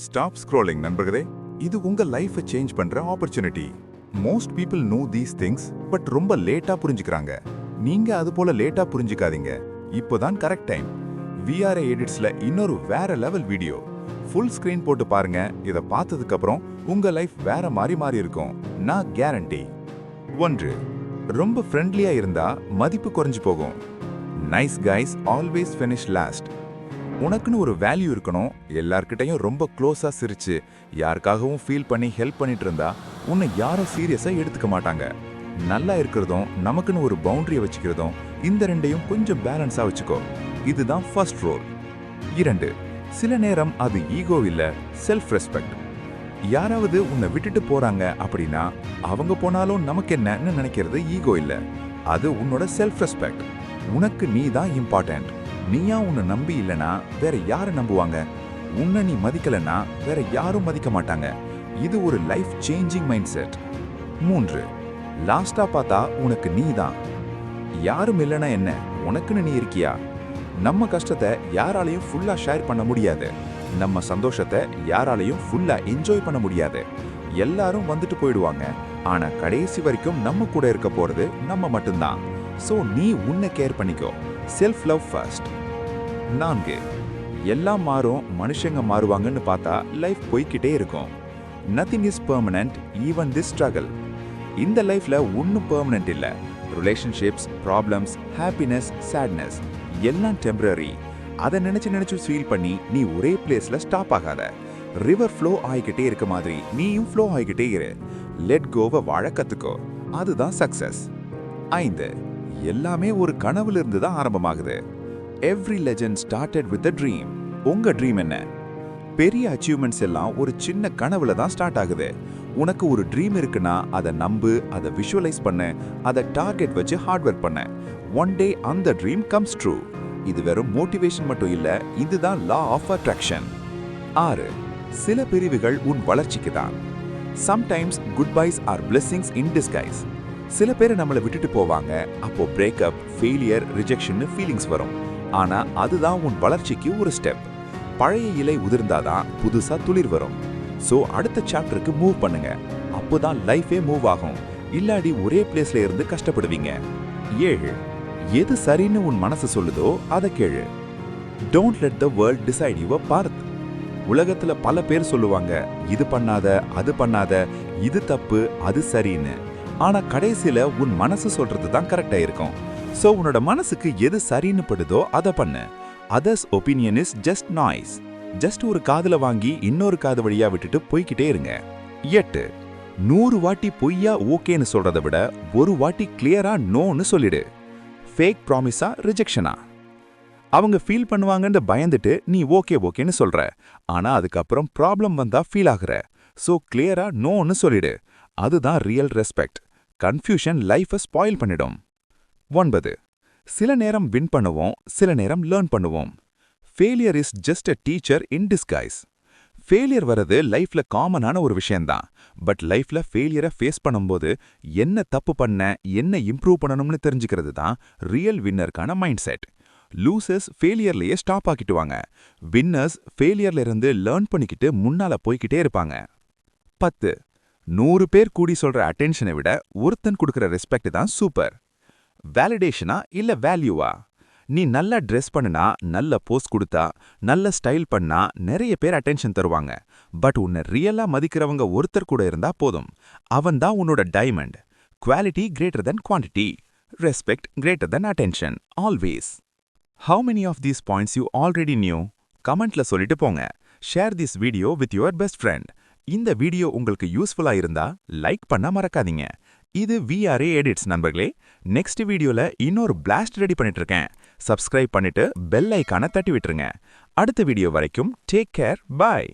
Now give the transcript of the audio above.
Stop scrolling நண்பர்களே, இது உங்க லைஃபை சேஞ்ச் பண்ற opportunity. Most people know these things, but ரொம்ப லேட்டா புரிஞ்சுக்கிறாங்க. நீங்க அது போல லேட்டா புரிஞ்சுக்காதீங்க. இப்போதான் கரெக்ட் டைம். விஆர்ஏ எடிட்ஸ்ல இன்னொரு வேற லெவல் வீடியோ. ஃபுல் ஸ்கிரீன் போட்டு பாருங்க. இதை பார்த்ததுக்கு அப்புறம் உங்க லைஃப் வேற மாறி இருக்கும். நான் கேரண்டி. 1. ரொம்ப ஃப்ரெண்ட்லியா இருந்தா மதிப்பு குறைஞ்சு போகும். Nice guys always finish last. உனக்குன்னு ஒரு வேல்யூ இருக்கணும். எல்லார்கிட்டையும் ரொம்ப க்ளோஸா சிரிச்சு யாருக்காகவும் ஃபீல் பண்ணி ஹெல்ப் பண்ணிட்டு இருந்தா உன்னை யாரும் சீரியஸா எடுத்துக்க மாட்டாங்க. நல்லா இருக்கிறதும் நமக்குன்னு ஒரு பவுண்டரியை வச்சுக்கிறதும், இந்த ரெண்டையும் கொஞ்சம் பேலன்ஸா வச்சுக்கோ. இதுதான் ஃபர்ஸ்ட் ரூல். 2. சில நேரம் அது ஈகோ இல்ல, செல்ஃப் ரெஸ்பெக்ட். யாராவது உன்னை விட்டுட்டு போறாங்க அப்படின்னா அவங்க போனாலும் நமக்கு என்னன்னு நினைக்கிறது ஈகோ இல்ல, அது உன்னோட செல்ஃப் ரெஸ்பெக்ட். உனக்கு நீ தான் இம்பார்ட்டன்ட். நீயா உன்னை நம்பி இல்லனா வேற யாரை நம்புவாங்க? உன்னை நீ மதிக்கலன்னா வேற யாரும் மதிக்க மாட்டாங்க. இது ஒரு லைஃப் சேஞ்சிங் மைண்ட் செட். 3. லாஸ்டா பார்த்தா உனக்கு நீ தான். யாரும் இல்லைன்னா என்ன, உனக்குன்னு நீ இருக்கியா? நம்ம கஷ்டத்தை யாராலையும் ஃபுல்லா ஷேர் பண்ண முடியாது. நம்ம சந்தோஷத்தை யாராலையும் ஃபுல்லா என்ஜாய் பண்ண முடியாது. எல்லாரும் வந்துட்டு போயிடுவாங்க. ஆனா கடைசி வரைக்கும் நம்ம கூட இருக்க போறது நம்ம மட்டும்தான். சோ நீ உன்னை கேர் பண்ணிக்கோ. Self love first. 4. எல்லாம் மாறும், மனுஷங்க மாறுவாங்கன்னு பார்த்தா லைஃப் போய்கிட்டே இருக்கும். Nothing is permanent, even this struggle. இந்த லைஃப்ல ஒன்றும் பெர்மனன்ட் இல்ல. ரிலேஷன்ஷிப்ஸ், ப்ராப்ளம்ஸ், ஹாப்பினஸ், சேட்னஸ் எல்லாம் டெம்பரரி. அதை நினைச்சு ஃபீல் பண்ணி நீ ஒரே பிளேஸ்ல ஸ்டாப் ஆகாத. ரிவர் ஃப்ளோ ஆகிக்கிட்டே இருக்க மாதிரி நீயும் ஃப்ளோ ஆகிக்கிட்டே இரு. லெட் கோவை வாழ கத்துக்கோ. அதுதான் சக்சஸ். 5. எல்லாமே ஒரு கனவுல இருந்து தான் ஆரம்பமாகுது. Every legend started with a dream. உங்க ட்ரீம் என்ன? பெரிய அச்சீவ்மெண்ட்ஸ் எல்லாம் ஒரு சின்ன கனவுல தான் ஸ்டார்ட் ஆகுது. உனக்கு ஒரு ட்ரீம் இருக்குன்னா அதை நம்பு, அதை விஷுவலைஸ் பண்ணு, அதை டார்கெட் வச்சு ஹார்ட் ஒர்க் பண்ணு. ஒன் டே அந்த ட்ரீம் கம்ஸ் ட்ரூ. இது வெறும் மோட்டிவேஷன் மட்டும் இல்ல, இதுதான் லா ஆஃப் அட்ராக்ஷன். 6. சில பிரிவுகள் உன் வளர்ச்சிக்கு தான். Sometimes good byes are blessings in disguise. சில பேர் நம்மளை விட்டுட்டு போவாங்க. அப்போ பிரேக்கப், ஃபெயிலியர், ரிஜெக்ஷன் ஃபீலிங்ஸ் வரும். ஆனா அதுதான் உன் வளர்ச்சிக்கு ஒரு ஸ்டெப். பழைய இலை உதிர்ந்தாதான் புதுசா துளிர் வரும். சோ அடுத்த சாப்டருக்கு மூவ் பண்ணுங்க. அப்போதான் லைஃபே மூவ் ஆகும். இல்லாடி ஒரே பிளேஸ்ல இருந்து கஷ்டப்படுவீங்க. 7. எது சரின்னு உன் மனசு சொல்லுதோ அதை கேளு. Don't let the world decide your path. உலகத்துல பல பேர் சொல்லுவாங்க, இது பண்ணாத, அது பண்ணாத, இது தப்பு, அது சரின்னு. ஆனா கடைசியில உன் மனசு சொல்றது தான் கரெக்டா இருக்கும். சோ உன்னோட மனசுக்கு எது சரின்னு படுதோ அதை பண்ணு. Others opinion is just noise. Just ஒரு காதுல வாங்கி இன்னொரு காது வழியா விட்டுட்டு போய்கிட்டே இருங்க. 8. 100 வாட்டி பொய்யா ஓகேன்னு சொல்றதை விட ஒரு வாட்டி கிளியரா நோன்னு சொல்லிடு. ஃபேக் ப்ராமிஸா, ரிஜெக்ஷனா? அவங்க ஃபீல் பண்ணுவாங்கன்னு பயந்துட்டு நீ ஓகேன்னு சொல்ற. ஆனா அதுக்கப்புறம் ப்ராப்ளம் வந்தா ஃபீல் ஆகுற. சோ கிளியரா நோன்னு சொல்லிடு. அதுதான் ரியல் ரெஸ்பெக்ட். கன்ஃபியூஷன் லைஃபை ஸ்பாயில் பண்ணிடும். 9. சில நேரம் வின் பண்ணுவோம், சில நேரம் லேர்ன் பண்ணுவோம். Failure is just a teacher in disguise. Failure வரது லைஃப்ல காமனான ஒரு விஷயம்தான். பட் லைஃப்ல ஃபெயிலியரை ஃபேஸ் பண்ணும்போது என்ன தப்பு பண்ண, என்ன இம்ப்ரூவ் பண்ணணும்னு தெரிஞ்சுக்கிறது தான் ரியல் வின்னருக்கான மைண்ட் செட். லூசர்ஸ் ஃபெயிலியர்லயே ஸ்டாப் ஆக்கிட்டுவாங்க. வின்னர்ஸ் ஃபெயிலியர்ல இருந்து லேர்ன் பண்ணிக்கிட்டு முன்னால போய்கிட்டே இருப்பாங்க. 10. 100 பேர் கூடி சொல்ற அட்டென்ஷனை விட ஒருத்தன் கொடுக்கிற ரெஸ்பெக்ட் தான் சூப்பர். வேலிடேஷனா இல்ல வேல்யூவா? நீ நல்லா ட்ரெஸ் பண்ணுனா, நல்ல போஸ் கொடுத்தா, நல்ல ஸ்டைல் பண்ணா நிறைய பேர் அட்டென்ஷன் தருவாங்க. பட் உன்னை ரியலா மதிக்கிறவங்க ஒருத்தர் கூட இருந்தா போதும். அவன் தான் உன்னோட diamond. Quality greater than quantity. Respect greater than attention. Always. How many of these points you already knew? கமெண்ட்ல சொல்லிட்டு போங்க. Share this video with your best friend. இந்த வீடியோ உங்களுக்கு யூஸ்ஃபுல்லா இருந்தா லைக் பண்ண மறக்காதீங்க. இது விஆர்ஏ எடிட்ஸ் நண்பர்களே. நெக்ஸ்ட் வீடியோல இன்னொரு பிளாஸ்ட் ரெடி பண்ணிட்டு இருக்கேன். சப்ஸ்கிரைப் பண்ணிட்டு பெல் ஐகானை தட்டி விட்டுருங்க. அடுத்த வீடியோ வரைக்கும் டேக் கேர். பாய்.